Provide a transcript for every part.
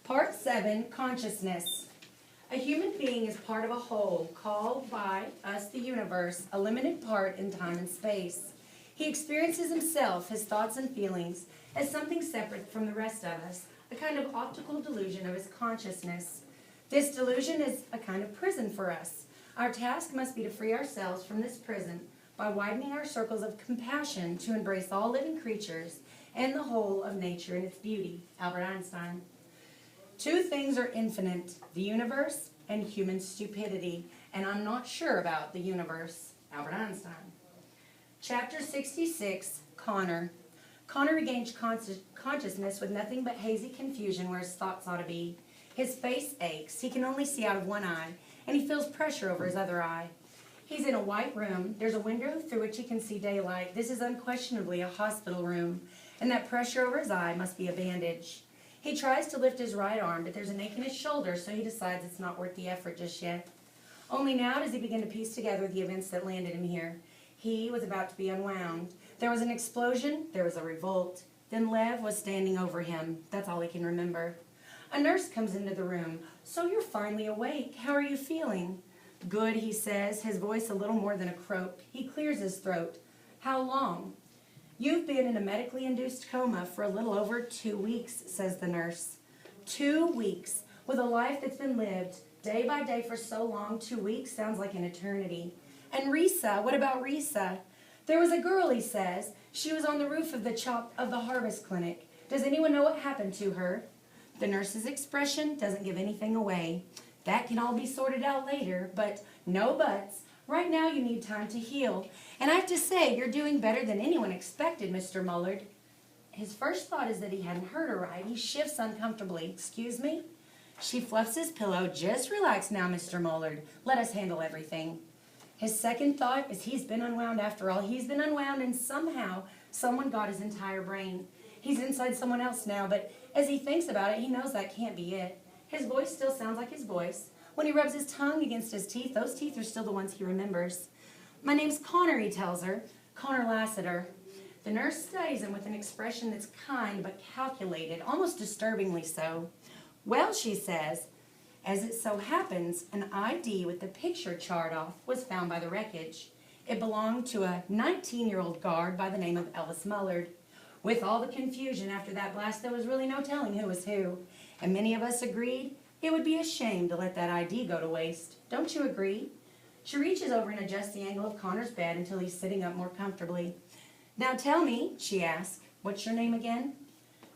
Part 7, Consciousness. A human being is part of a whole, called by us the universe, a limited part in time and space. He experiences himself, his thoughts and feelings, as something separate from the rest of us, a kind of optical delusion of his consciousness. This delusion is a kind of prison for us. Our task must be to free ourselves from this prison by widening our circles of compassion to embrace all living creatures and the whole of nature in its beauty. Albert Einstein. Two things are infinite, the universe and human stupidity, and I'm not sure about the universe. Albert Einstein. Chapter 66, Connor. Connor regains consciousness with nothing but hazy confusion where his thoughts ought to be. His face aches. He can only see out of one eye, and he feels pressure over his other eye. He's in a white room. There's a window through which he can see daylight. This is unquestionably a hospital room, and that pressure over his eye must be a bandage. He tries to lift his right arm, but there's an ache in his shoulder, so he decides it's not worth the effort just yet. Only now does he begin to piece together the events that landed him here. He was about to be unwound. There was an explosion, there was a revolt. Then Lev was standing over him. That's all he can remember. A nurse comes into the room. "So you're finally awake. How are you feeling?" "Good," he says, his voice a little more than a croak. He clears his throat. "How long?" "You've been in a medically induced coma for a little over 2 weeks," says the nurse. 2 weeks, with a life that's been lived day by day for so long. 2 weeks sounds like an eternity. "And Risa, what about Risa?" "There was a girl," he says. "She was on the roof of the harvest clinic. Does anyone know what happened to her?" The nurse's expression doesn't give anything away. That can all be sorted out later, but no buts. Right now you need time to heal. And I have to say, you're doing better than anyone expected, Mr. Mullard. His first thought is that he hadn't heard her right. He shifts uncomfortably. "Excuse me?" She fluffs his pillow. "Just relax now, Mr. Mullard. Let us handle everything." His second thought is he's been unwound after all. He's been unwound, and somehow someone got his entire brain. He's inside someone else now, but as he thinks about it, he knows that can't be it. His voice still sounds like his voice. When he rubs his tongue against his teeth, those teeth are still the ones he remembers. "My name's Connor," he tells her. "Connor Lassiter." The nurse studies him with an expression that's kind but calculated, almost disturbingly so. "Well," she says, "as it so happens, an ID with the picture charred off was found by the wreckage. It belonged to a 19-year-old guard by the name of Ellis Mullard. With all the confusion after that blast, there was really no telling who was who, and many of us agreed it would be a shame to let that ID go to waste. Don't you agree?" She reaches over and adjusts the angle of Connor's bed until he's sitting up more comfortably. "Now tell me," she asks, "what's your name again?"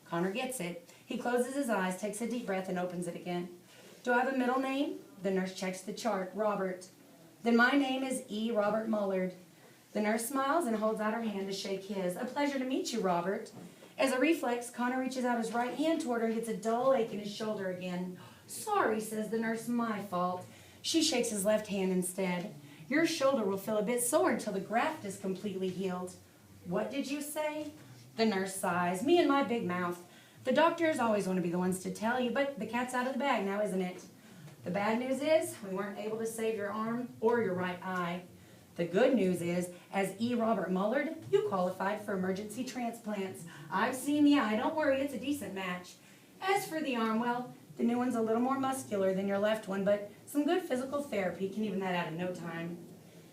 Connor gets it. He closes his eyes, takes a deep breath, and opens it again. "Do I have a middle name?" The nurse checks the chart. "Robert." "Then my name is E. Robert Mullard." The nurse smiles and holds out her hand to shake his. "A pleasure to meet you, Robert." As a reflex, Connor reaches out his right hand toward her and gets a dull ache in his shoulder again. "Sorry," says the nurse, "my fault." She shakes his left hand instead. "Your shoulder will feel a bit sore until the graft is completely healed." "What did you say?" The nurse sighs. "Me and my big mouth. The doctors always want to be the ones to tell you, but the cat's out of the bag now, isn't it? The bad news is we weren't able to save your arm or your right eye. The good news is, as E. Robert Mullard, you qualified for emergency transplants. I've seen the eye. Don't worry, it's a decent match. As for the arm, well, the new one's a little more muscular than your left one, but some good physical therapy can even that out in no time."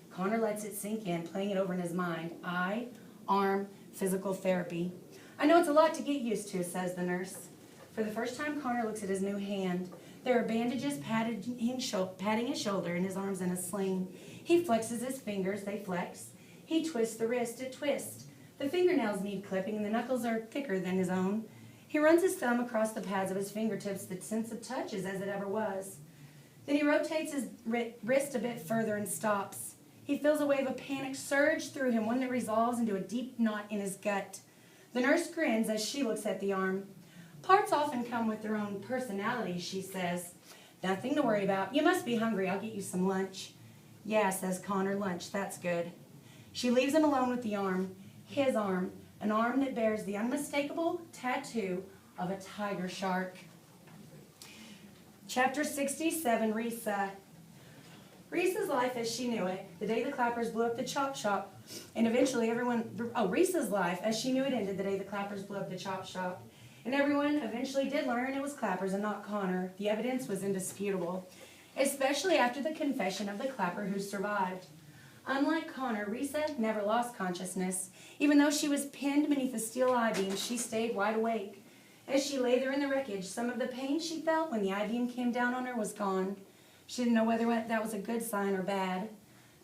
Connor lets it sink in, playing it over in his mind. Eye, arm, physical therapy. "I know it's a lot to get used to," says the nurse. For the first time, Connor looks at his new hand. There are bandages patting his shoulder, and his arm's in a sling. He flexes his fingers, they flex. He twists the wrist, it twists. The fingernails need clipping, and the knuckles are thicker than his own. He runs his thumb across the pads of his fingertips. The sense of touch is as it ever was. Then he rotates his wrist a bit further and stops. He feels a wave of panic surge through him, one that resolves into a deep knot in his gut. The nurse grins as she looks at the arm. "Parts often come with their own personalities," she says. "Nothing to worry about. You must be hungry. I'll get you some lunch." "Yeah," says Connor, "lunch, that's good." She leaves him alone with the arm, his arm, an arm that bears the unmistakable tattoo of a tiger shark. Chapter 67, Risa. Risa's life as she knew it, the day the Clappers blew up the chop shop, and eventually Risa's life as she knew it ended the day the Clappers blew up the chop shop. And everyone eventually did learn it was Clappers and not Connor. The evidence was indisputable, especially after the confession of the Clapper who survived. Unlike Connor, Risa never lost consciousness. Even though she was pinned beneath a steel I-beam, she stayed wide awake. As she lay there in the wreckage, some of the pain she felt when the I-beam came down on her was gone. She didn't know whether that was a good sign or bad.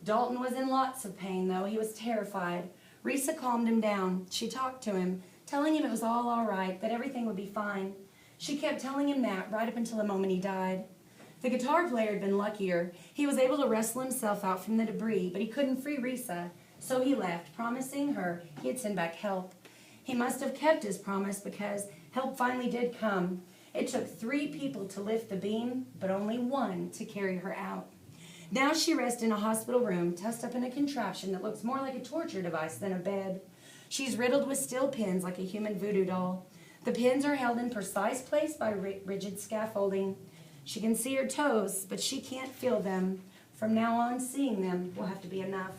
Dalton was in lots of pain, though. He was terrified. Risa calmed him down. She talked to him, telling him it was all right, that everything would be fine. She kept telling him that right up until the moment he died. The guitar player had been luckier. He was able to wrestle himself out from the debris, but he couldn't free Risa, so he left, promising her he'd send back help. He must have kept his promise because help finally did come. It took 3 people to lift the beam, but only 1 to carry her out. Now she rests in a hospital room, tucked up in a contraption that looks more like a torture device than a bed. She's riddled with steel pins like a human voodoo doll. The pins are held in precise place by rigid scaffolding. She can see her toes, but she can't feel them. From now on, seeing them will have to be enough.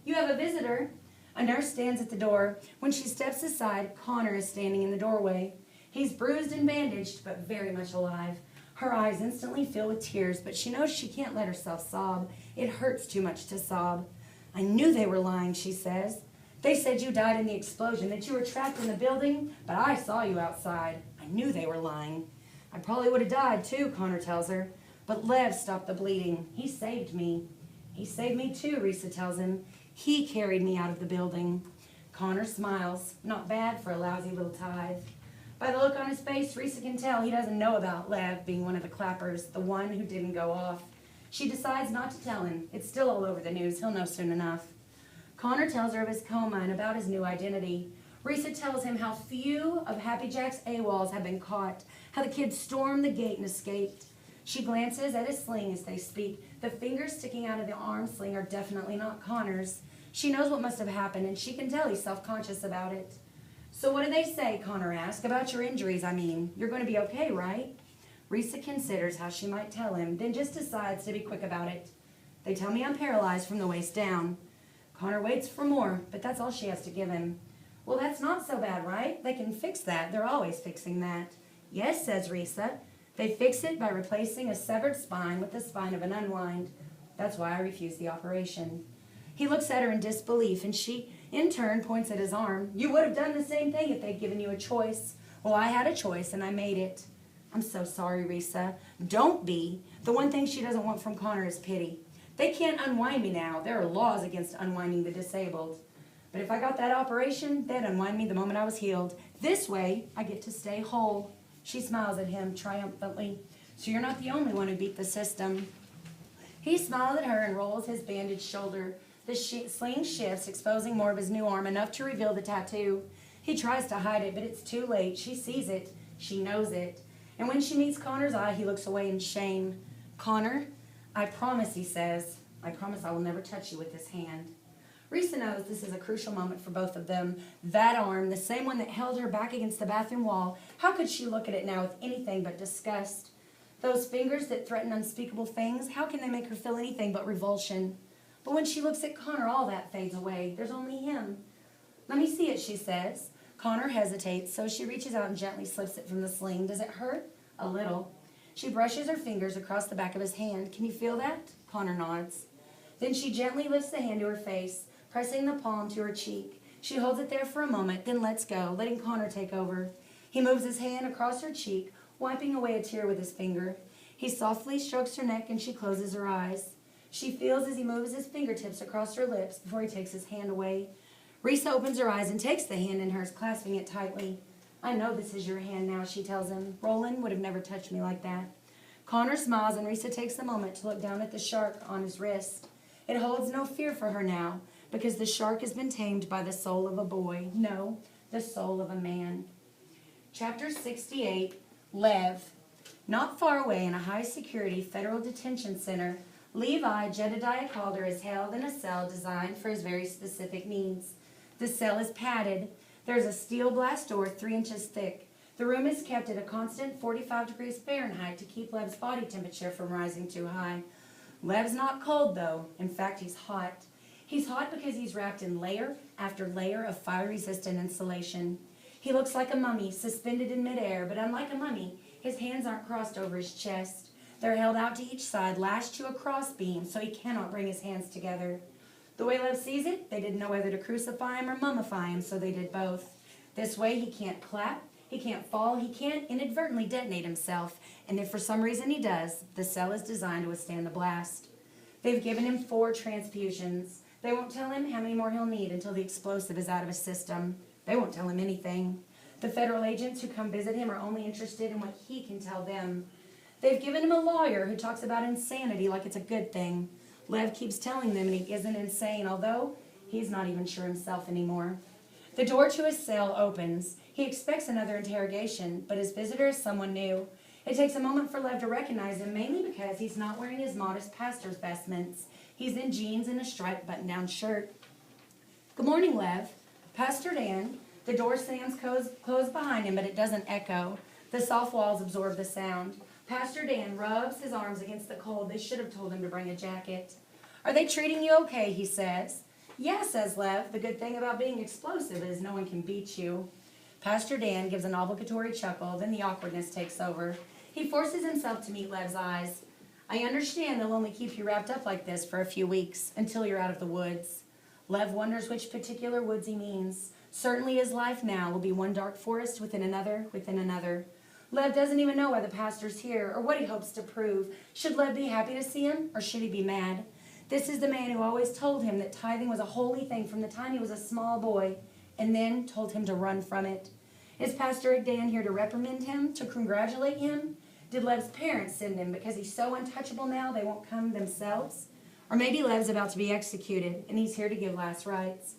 You have a visitor. A nurse stands at the door. When she steps aside, Connor is standing in the doorway. He's bruised and bandaged, but very much alive. Her eyes instantly fill with tears, but she knows she can't let herself sob. It hurts too much to sob. I knew they were lying, she says. They said you died in the explosion, that you were trapped in the building, but I saw you outside. I knew they were lying. I probably would have died too, Connor tells her. But Lev stopped the bleeding. He saved me. He saved me too, Risa tells him. He carried me out of the building. Connor smiles. Not bad for a lousy little tithe. By the look on his face, Risa can tell he doesn't know about Lev being one of the Clappers, the one who didn't go off. She decides not to tell him. It's still all over the news. He'll know soon enough. Connor tells her of his coma and about his new identity. Risa tells him how few of Happy Jack's AWOLs have been caught, how the kid stormed the gate and escaped. She glances at his sling as they speak. The fingers sticking out of the arm sling are definitely not Connor's. She knows what must have happened, and she can tell he's self-conscious about it. So what do they say, Connor asks, about your injuries, I mean? You're going to be okay, right? Risa considers how she might tell him, then just decides to be quick about it. They tell me I'm paralyzed from the waist down. Connor waits for more, but that's all she has to give him. Well, that's not so bad, right? They can fix that. They're always fixing that. Yes, says Risa. They fix it by replacing a severed spine with the spine of an unwind. That's why I refuse the operation. He looks at her in disbelief, and she, in turn, points at his arm. You would have done the same thing if they'd given you a choice. Well, I had a choice, and I made it. I'm so sorry, Risa. Don't be. The one thing she doesn't want from Connor is pity. They can't unwind me now. There are laws against unwinding the disabled. But if I got that operation, they'd unwind me the moment I was healed. This way, I get to stay whole. She smiles at him triumphantly. So you're not the only one who beat the system. He smiles at her and rolls his bandaged shoulder. The sling shifts, exposing more of his new arm, enough to reveal the tattoo. He tries to hide it, but it's too late. She sees it. She knows it. And when she meets Connor's eye, he looks away in shame. Connor, I promise, he says. I promise I will never touch you with this hand. Risa knows this is a crucial moment for both of them. That arm, the same one that held her back against the bathroom wall, how could she look at it now with anything but disgust? Those fingers that threaten unspeakable things, how can they make her feel anything but revulsion? But when she looks at Connor, all that fades away. There's only him. Let me see it, she says. Connor hesitates, so she reaches out and gently slips it from the sling. Does it hurt? A little. She brushes her fingers across the back of his hand. Can you feel that? Connor nods. Then she gently lifts the hand to her face, pressing the palm to her cheek. She holds it there for a moment, then lets go, letting Connor take over. He moves his hand across her cheek, wiping away a tear with his finger. He softly strokes her neck and she closes her eyes. She feels as he moves his fingertips across her lips before he takes his hand away. Risa opens her eyes and takes the hand in hers, clasping it tightly. I know this is your hand now, she tells him. Roland would have never touched me like that. Connor smiles and Risa takes a moment to look down at the shark on his wrist. It holds no fear for her now, because the shark has been tamed by the soul of a boy. No, the soul of a man. Chapter 68, Lev. Not far away in a high-security federal detention center, Levi Jedediah Calder is held in a cell designed for his very specific needs. The cell is padded. There is a steel blast door 3 inches thick. The room is kept at a constant 45 degrees Fahrenheit to keep Lev's body temperature from rising too high. Lev's not cold, though. In fact, he's hot. He's hot because he's wrapped in layer after layer of fire-resistant insulation. He looks like a mummy, suspended in midair, but unlike a mummy, his hands aren't crossed over his chest. They're held out to each side, lashed to a crossbeam, so he cannot bring his hands together. The way Lev sees it, they didn't know whether to crucify him or mummify him, so they did both. This way he can't clap, he can't fall, he can't inadvertently detonate himself, and if for some reason he does, the cell is designed to withstand the blast. They've given him 4 transfusions. They won't tell him how many more he'll need until the explosive is out of his system. They won't tell him anything. The federal agents who come visit him are only interested in what he can tell them. They've given him a lawyer who talks about insanity like it's a good thing. Lev keeps telling them he isn't insane, although he's not even sure himself anymore. The door to his cell opens. He expects another interrogation, but his visitor is someone new. It takes a moment for Lev to recognize him, mainly because he's not wearing his modest pastor's vestments. He's in jeans and a striped button-down shirt. "Good morning, Lev." Pastor Dan. The door slams closed behind him, but it doesn't echo. The soft walls absorb the sound. Pastor Dan rubs his arms against the cold. They should have told him to bring a jacket. "Are they treating you okay?" he says. "Yeah," says Lev. "The good thing about being explosive is no one can beat you." Pastor Dan gives an obligatory chuckle, then the awkwardness takes over. He forces himself to meet Lev's eyes. "I understand they'll only keep you wrapped up like this for a few weeks, until you're out of the woods." Lev wonders which particular woods he means. Certainly his life now will be one dark forest within another, within another. Lev doesn't even know why the pastor's here, or what he hopes to prove. Should Lev be happy to see him, or should he be mad? This is the man who always told him that tithing was a holy thing from the time he was a small boy, and then told him to run from it. Is Pastor Dan here to reprimand him, to congratulate him? Did Lev's parents send him because he's so untouchable now they won't come themselves? Or maybe Lev's about to be executed, and he's here to give last rites.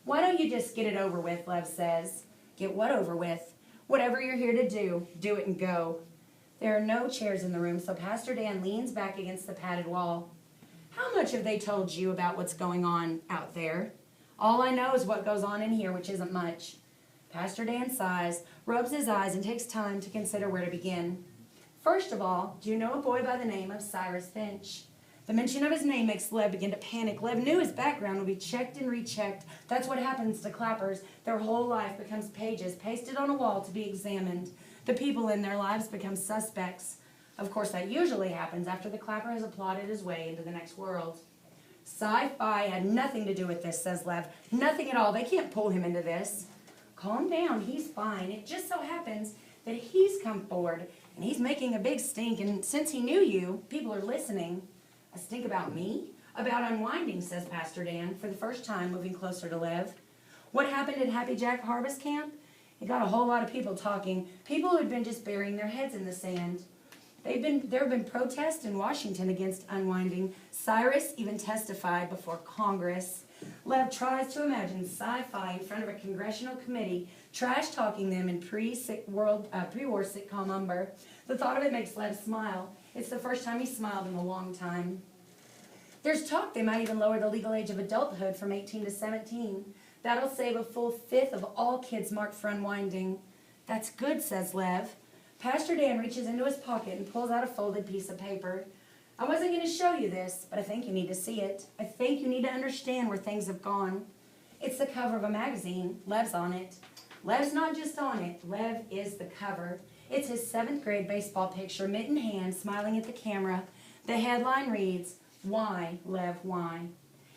"Why don't you just get it over with?" Lev says. "Get what over with?" "Whatever you're here to do it and go." There are no chairs in the room, so Pastor Dan leans back against the padded wall. "How much have they told you about what's going on out there?" "All I know is what goes on in here, which isn't much." Pastor Dan sighs, rubs his eyes, and takes time to consider where to begin. "First of all, do you know a boy by the name of Cyrus Finch?" The mention of his name makes Lev begin to panic. Lev knew his background would be checked and rechecked. That's what happens to clappers. Their whole life becomes pages pasted on a wall to be examined. The people in their lives become suspects. Of course, that usually happens after the clapper has applauded his way into the next world. "Sci-fi had nothing to do with this," says Lev. "Nothing at all. They can't pull him into this." "Calm down. He's fine. It just so happens that he's come forward, and he's making a big stink, and since he knew you, people are listening." "A stink about me?" "About unwinding," says Pastor Dan, for the first time moving closer to Lev. "What happened at Happy Jack Harvest Camp? It got a whole lot of people talking, people who had been just burying their heads in the sand. There have been protests in Washington against unwinding. Cyrus even testified before Congress." Lev tries to imagine sci-fi in front of a congressional committee, trash-talking them in pre-war sitcom umber. The thought of it makes Lev smile. It's the first time he's smiled in a long time. There's talk they might even lower the legal age of adulthood from 18 to 17. That'll save a full 1/5 of all kids marked for unwinding. "That's good," says Lev. Pastor Dan reaches into his pocket and pulls out a folded piece of paper. "I wasn't going to show you this, but I think you need to see it. I think you need to understand where things have gone." It's the cover of a magazine. Lev's on it. Lev's not just on it. Lev is the cover. It's his 7th grade baseball picture, mitt in hand, smiling at the camera. The headline reads, "Why, Lev, why?"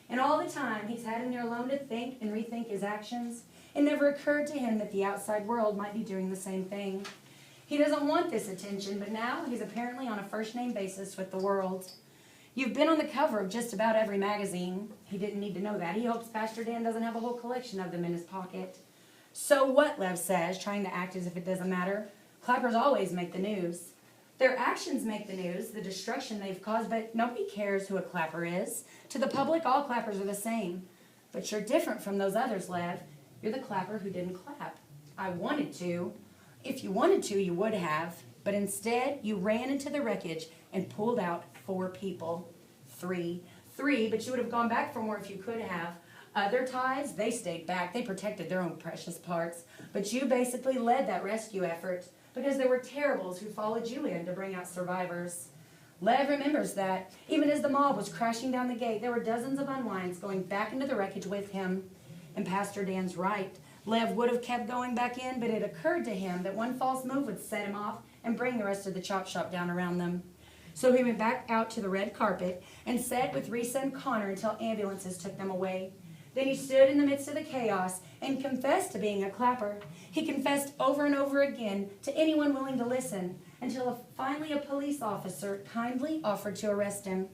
And all the time, he's had him there alone to think and rethink his actions. It never occurred to him that the outside world might be doing the same thing. He doesn't want this attention, but now he's apparently on a first-name basis with the world. You've been on the cover of just about every magazine. He didn't need to know that. He hopes Pastor Dan doesn't have a whole collection of them in his pocket. "So what?" Lev says, trying to act as if it doesn't matter. "Clappers always make the news." Their actions make the news, the destruction they've caused, but nobody cares who a clapper is. To the public, all clappers are the same. But you're different from those others, Lev. You're the clapper who didn't clap. I wanted to. If you wanted to, you would have. But instead, you ran into the wreckage and pulled out 4 people. 3, but you would have gone back for more if you could have. Other ties, they stayed back. They protected their own precious parts. But you basically led that rescue effort because there were terribles who followed you in to bring out survivors. Lev remembers that. Even as the mob was crashing down the gate, there were dozens of unwinds going back into the wreckage with him. And Pastor Dan's right. Lev would have kept going back in, but it occurred to him that one false move would set him off and bring the rest of the chop shop down around them. So he went back out to the red carpet and sat with Risa and Connor until ambulances took them away. Then he stood in the midst of the chaos and confessed to being a clapper. He confessed over and over again to anyone willing to listen, until finally a police officer kindly offered to arrest him.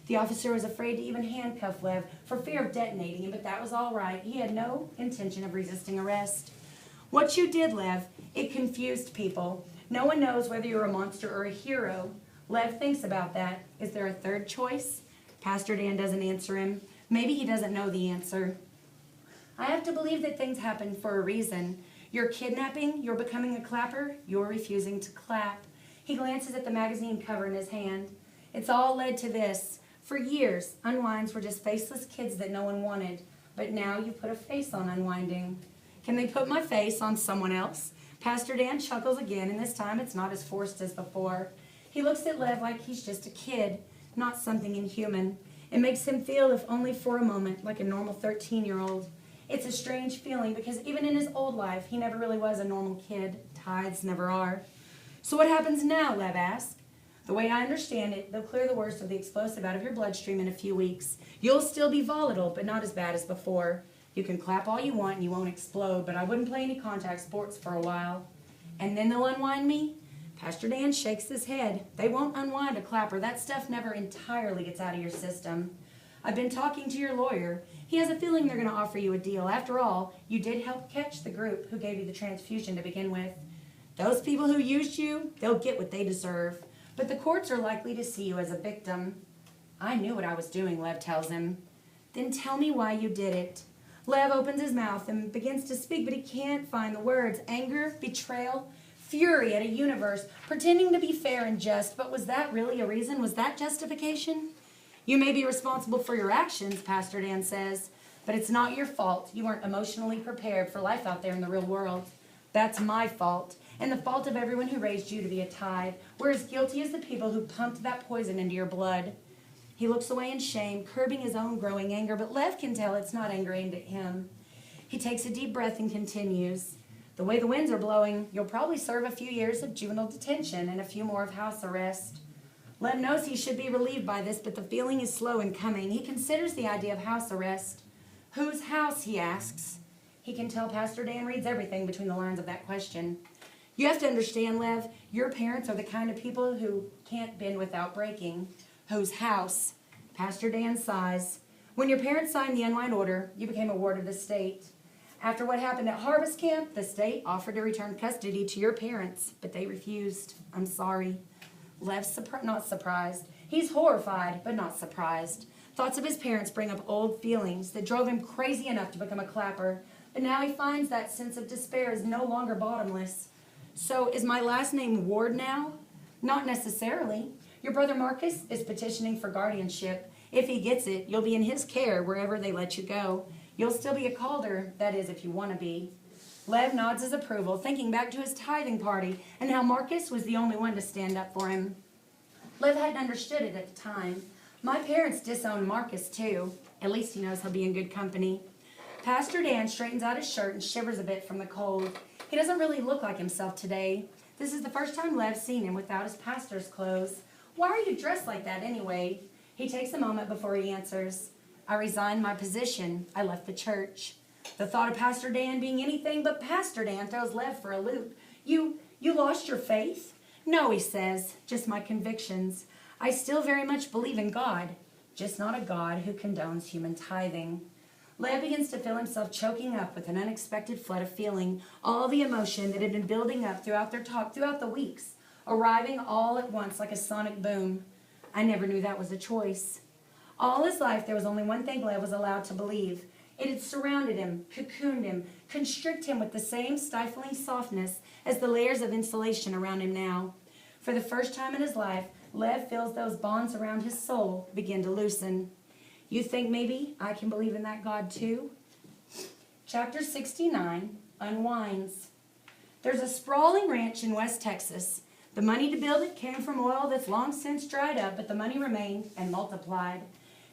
The officer was afraid to even handcuff Lev for fear of detonating him, but that was all right. He had no intention of resisting arrest. What you did, Lev, it confused people. No one knows whether you're a monster or a hero. Lev thinks about that. Is there a third choice? Pastor Dan doesn't answer him. Maybe he doesn't know the answer. I have to believe that things happen for a reason. You're kidnapping, you're becoming a clapper, you're refusing to clap. He glances at the magazine cover in his hand. It's all led to this. For years, unwinds were just faceless kids that no one wanted. But now you put a face on unwinding. Can they put my face on someone else? Pastor Dan chuckles again, and this time it's not as forced as before. He looks at Lev like he's just a kid, not something inhuman. It makes him feel, if only for a moment, like a normal 13-year-old. It's a strange feeling because even in his old life, he never really was a normal kid. Tithes never are. So what happens now, Lev asks. The way I understand it, they'll clear the worst of the explosive out of your bloodstream in a few weeks. You'll still be volatile, but not as bad as before. You can clap all you want and you won't explode, but I wouldn't play any contact sports for a while. And then they'll unwind me? Pastor Dan shakes his head. They won't unwind a clapper. That stuff never entirely gets out of your system. I've been talking to your lawyer. He has a feeling they're going to offer you a deal. After all, you did help catch the group who gave you the transfusion to begin with. Those people who used you, they'll get what they deserve. But the courts are likely to see you as a victim. I knew what I was doing, Lev tells him. Then tell me why you did it. Lev opens his mouth and begins to speak, but he can't find the words. Anger, betrayal, fury at a universe, pretending to be fair and just. But was that really a reason? Was that justification? You may be responsible for your actions, Pastor Dan says, but it's not your fault. You weren't emotionally prepared for life out there in the real world. That's my fault, and the fault of everyone who raised you to be a tithe. We're as guilty as the people who pumped that poison into your blood. He looks away in shame, curbing his own growing anger, but Lev can tell it's not anger aimed at him. He takes a deep breath and continues. The way the winds are blowing, you'll probably serve a few years of juvenile detention and a few more of house arrest. Lev knows he should be relieved by this, but the feeling is slow in coming. He considers the idea of house arrest. Whose house, he asks. He can tell Pastor Dan reads everything between the lines of that question. You have to understand, Lev, your parents are the kind of people who can't bend without breaking. Whose house? Pastor Dan sighs. When your parents signed the Unwind order, you became a ward of the state. After what happened at Harvest Camp, the state offered to return custody to your parents, but they refused. I'm sorry. Lev's not surprised. He's horrified, but not surprised. Thoughts of his parents bring up old feelings that drove him crazy enough to become a clapper, but now he finds that sense of despair is no longer bottomless. So is my last name Ward now? Not necessarily. Your brother Marcus is petitioning for guardianship. If he gets it, you'll be in his care wherever they let you go. You'll still be a Calder, that is, if you want to be. Lev nods his approval, thinking back to his tithing party and how Marcus was the only one to stand up for him. Lev hadn't understood it at the time. My parents disowned Marcus, too. At least he knows he'll be in good company. Pastor Dan straightens out his shirt and shivers a bit from the cold. He doesn't really look like himself today. This is the first time Lev's seen him without his pastor's clothes. Why are you dressed like that anyway? He takes a moment before he answers. I resigned my position. I left the church. The thought of Pastor Dan being anything but Pastor Dan throws Lev for a loop. You lost your faith? No, he says, just my convictions. I still very much believe in God, just not a God who condones human tithing. Lev begins to feel himself choking up with an unexpected flood of feeling, all the emotion that had been building up throughout their talk, throughout the weeks, arriving all at once like a sonic boom. I never knew that was a choice. All his life, there was only one thing Lev was allowed to believe. It had surrounded him, cocooned him, constricted him with the same stifling softness as the layers of insulation around him now. For the first time in his life, Lev feels those bonds around his soul begin to loosen. You think maybe I can believe in that God too? Chapter 69, Unwinds. There's a sprawling ranch in West Texas. The money to build it came from oil that's long since dried up, but the money remained and multiplied.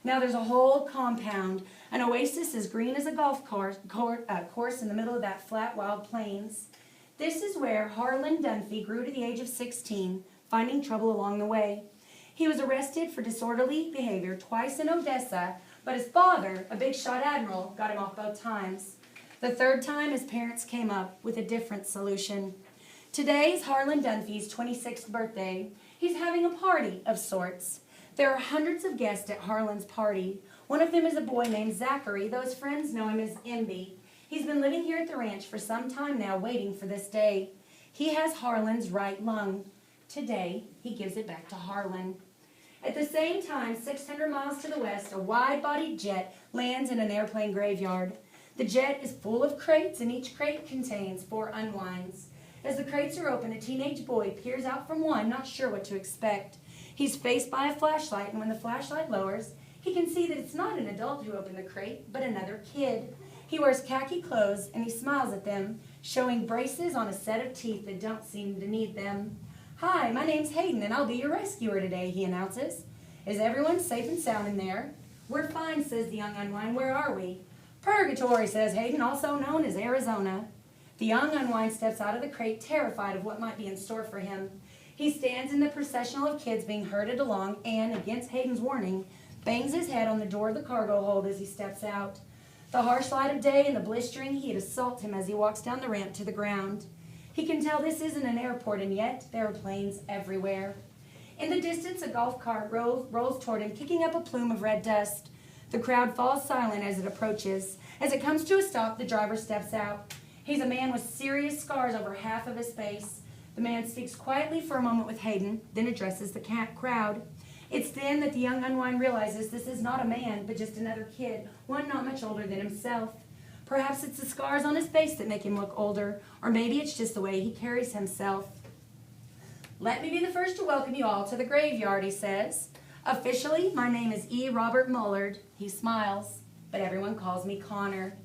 Now there's a whole compound, an oasis as green as a golf course in the middle of that flat, wild plains. This is where Harlan Dunphy grew to the age of 16, finding trouble along the way. He was arrested for disorderly behavior twice in Odessa, but his father, a big shot admiral, got him off both times. The third time, his parents came up with a different solution. Today is Harlan Dunphy's 26th birthday. He's having a party of sorts. There are hundreds of guests at Harlan's party. One of them is a boy named Zachary, though his friends know him as Imby. He's been living here at the ranch for some time now, waiting for this day. He has Harlan's right lung. Today, he gives it back to Harlan. At the same time, 600 miles to the west, a wide-bodied jet lands in an airplane graveyard. The jet is full of crates, and each crate contains 4 unwinds. As the crates are open, a teenage boy peers out from one, not sure what to expect. He's faced by a flashlight, and when the flashlight lowers, he can see that it's not an adult who opened the crate, but another kid. He wears khaki clothes, and he smiles at them, showing braces on a set of teeth that don't seem to need them. "Hi, my name's Hayden, and I'll be your rescuer today," he announces. "Is everyone safe and sound in there?" "We're fine," says the young unwind. "Where are we?" "Purgatory," says Hayden, "also known as Arizona." The young unwind steps out of the crate, terrified of what might be in store for him. He stands in the processional of kids being herded along and, against Hayden's warning, bangs his head on the door of the cargo hold as he steps out. The harsh light of day and the blistering heat assault him as he walks down the ramp to the ground. He can tell this isn't an airport, and yet there are planes everywhere. In the distance, a golf cart rolls toward him, kicking up a plume of red dust. The crowd falls silent as it approaches. As it comes to a stop, the driver steps out. He's a man with serious scars over half of his face. The man speaks quietly for a moment with Hayden, then addresses the crowd. It's then that the young unwind realizes this is not a man, but just another kid, one not much older than himself. Perhaps it's the scars on his face that make him look older, or maybe it's just the way he carries himself. "Let me be the first to welcome you all to the graveyard," he says. "Officially, my name is E. Robert Mullard." He smiles, "but everyone calls me Connor."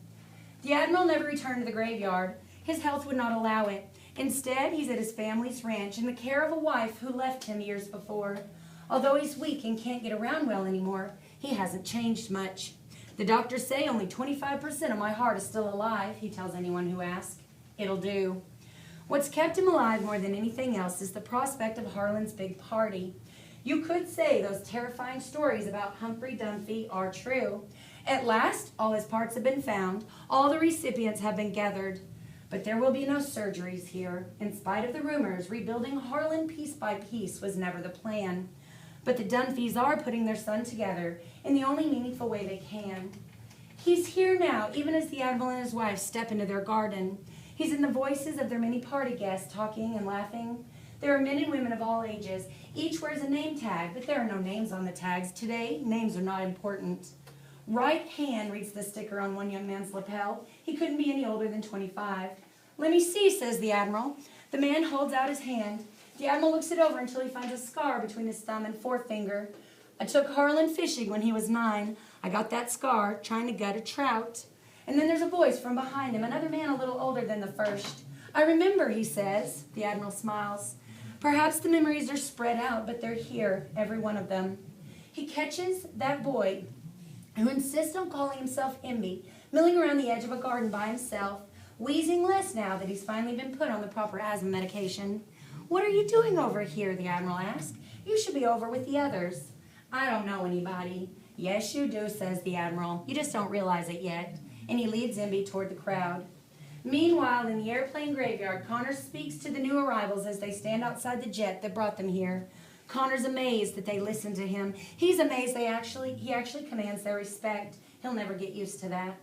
The Admiral never returned to the graveyard. His health would not allow it. Instead, he's at his family's ranch in the care of a wife who left him years before. Although he's weak and can't get around well anymore, he hasn't changed much. "The doctors say only 25% of my heart is still alive," he tells anyone who asks. "It'll do." What's kept him alive more than anything else is the prospect of Harlan's big party. You could say those terrifying stories about Humphrey Dunphy are true. At last, all his parts have been found. All the recipients have been gathered. But there will be no surgeries here. In spite of the rumors, rebuilding Harlan piece by piece was never the plan. But the Dunphys are putting their son together in the only meaningful way they can. He's here now, even as the Admiral and his wife step into their garden. He's in the voices of their many party guests, talking and laughing. There are men and women of all ages. Each wears a name tag, but there are no names on the tags. Today, names are not important. "Right hand," reads the sticker on one young man's lapel. He couldn't be any older than 25. "Let me see," says the Admiral. The man holds out his hand. The Admiral looks it over until he finds a scar between his thumb and forefinger. "I took Harlan fishing when he was 9. I got that scar trying to gut a trout." And then there's a voice from behind him, another man a little older than the first. "I remember," he says. The Admiral smiles. Perhaps the memories are spread out, but they're here, every one of them. He catches that boy who insists on calling himself Imby, milling around the edge of a garden by himself, wheezing less now that he's finally been put on the proper asthma medication. "What are you doing over here?" the Admiral asks. "You should be over with the others." "I don't know anybody." "Yes, you do," says the Admiral. "You just don't realize it yet." And he leads Imby toward the crowd. Meanwhile, in the airplane graveyard, Connor speaks to the new arrivals as they stand outside the jet that brought them here. Connor's amazed that they listen to him. He's amazed he actually commands their respect. He'll never get used to that.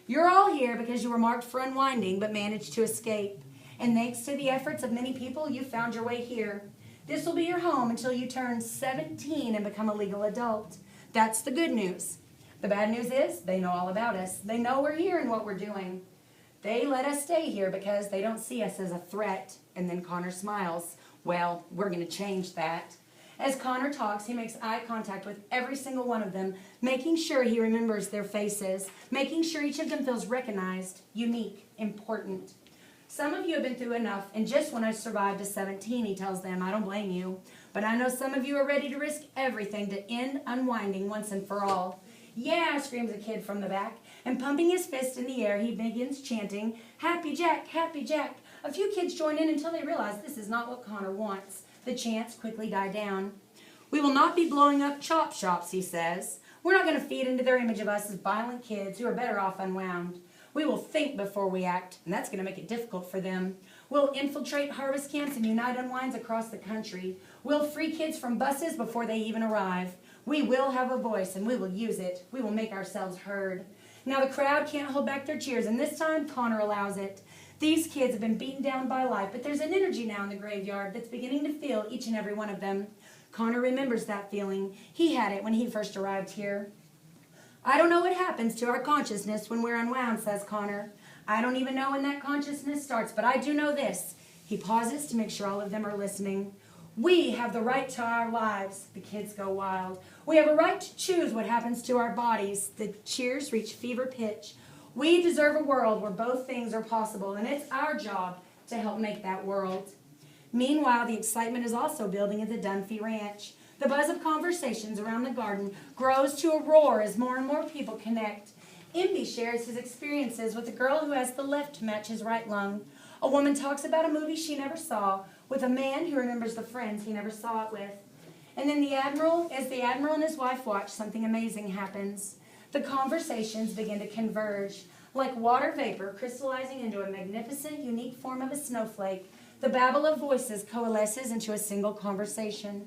"You're all here because you were marked for unwinding but managed to escape. And thanks to the efforts of many people, you found your way here. This will be your home until you turn 17 and become a legal adult. That's the good news. The bad news is they know all about us. They know we're here and what we're doing. They let us stay here because they don't see us as a threat." And then Connor smiles. "Well, we're going to change that." As Connor talks, he makes eye contact with every single one of them, making sure he remembers their faces, making sure each of them feels recognized, unique, important. Some of you have been through enough and just want to survive to 17, he tells them. I don't blame you. But I know some of you are ready to risk everything to end unwinding once and for all. Yeah, screams a kid from the back, and pumping his fist in the air, he begins chanting, Happy Jack, Happy Jack. A few kids join in until they realize this is not what Connor wants. The chants quickly die down. We will not be blowing up chop shops, he says. We're not going to feed into their image of us as violent kids who are better off unwound. We will think before we act, and that's going to make it difficult for them. We'll infiltrate harvest camps and unite unwinds across the country. We'll free kids from buses before they even arrive. We will have a voice, and we will use it. We will make ourselves heard. Now the crowd can't hold back their cheers, and this time Connor allows it. These kids have been beaten down by life, but there's an energy now in the graveyard that's beginning to feel each and every one of them. Connor remembers that feeling. He had it when he first arrived here. I don't know what happens to our consciousness when we're unwound, says Connor. I don't even know when that consciousness starts, but I do know this. He pauses to make sure all of them are listening. We have the right to our lives. The kids go wild. We have a right to choose what happens to our bodies. The cheers reach fever pitch. We deserve a world where both things are possible, and it's our job to help make that world. Meanwhile, the excitement is also building at the Dunphy Ranch. The buzz of conversations around the garden grows to a roar as more and more people connect. Imby shares his experiences with a girl who has the left to match his right lung. A woman talks about a movie she never saw with a man who remembers the friends he never saw it with. And then as the Admiral and his wife watch, something amazing happens. The conversations begin to converge. Like water vapor crystallizing into a magnificent, unique form of a snowflake, the babble of voices coalesces into a single conversation.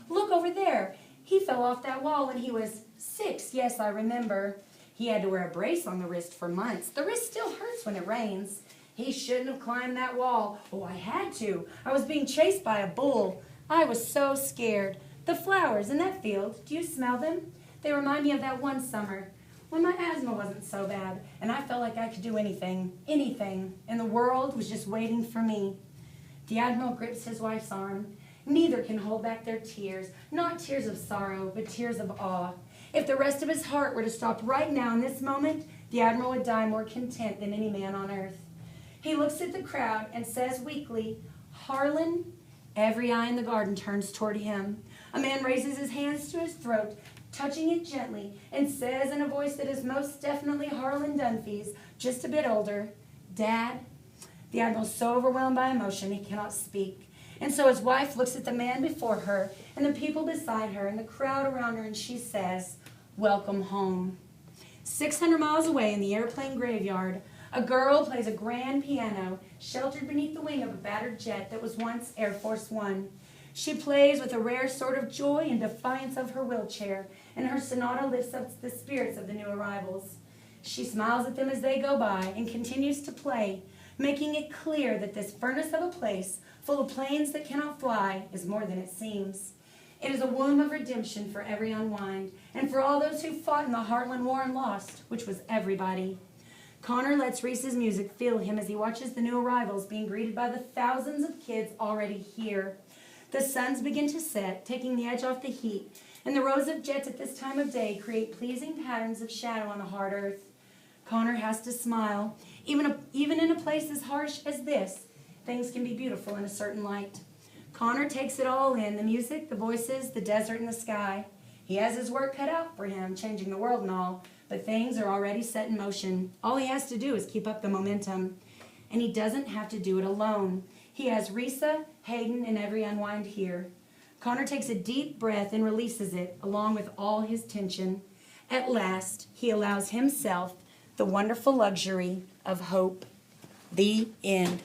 Look over there. He fell off that wall when he was 6. Yes, I remember. He had to wear a brace on the wrist for months. The wrist still hurts when it rains. He shouldn't have climbed that wall. Oh, I had to. I was being chased by a bull. I was so scared. The flowers in that field, do you smell them? They remind me of that one summer when my asthma wasn't so bad and I felt like I could do anything, and the world was just waiting for me. The Admiral grips his wife's arm. Neither can hold back their tears, not tears of sorrow, but tears of awe. If the rest of his heart were to stop right now in this moment, the Admiral would die more content than any man on earth. He looks at the crowd and says weakly, Harlan. Every eye in the garden turns toward him. A man raises his hands to his throat, touching it gently, and says in a voice that is most definitely Harlan Dunphy's, just a bit older, Dad. The Admiral's so overwhelmed by emotion he cannot speak. And so his wife looks at the man before her and the people beside her and the crowd around her, and she says, Welcome home. 600 miles away in the airplane graveyard, a girl plays a grand piano sheltered beneath the wing of a battered jet that was once Air Force One. She plays with a rare sort of joy and defiance of her wheelchair, and her sonata lifts up the spirits of the new arrivals. She smiles at them as they go by and continues to play, making it clear that this furnace of a place full of planes that cannot fly is more than it seems. It is a womb of redemption for every unwind, and for all those who fought in the Heartland War and lost, which was everybody. Connor lets Reese's music fill him as he watches the new arrivals being greeted by the thousands of kids already here. The suns begin to set, taking the edge off the heat, and the rows of jets at this time of day create pleasing patterns of shadow on the hard earth. Connor has to smile. Even in a place as harsh as this, things can be beautiful in a certain light. Connor takes it all in, the music, the voices, the desert, and the sky. He has his work cut out for him, changing the world and all, but things are already set in motion. All he has to do is keep up the momentum. And he doesn't have to do it alone. He has Risa, Hayden, and every unwind here. Connor takes a deep breath and releases it, along with all his tension. At last, he allows himself the wonderful luxury of hope. The end.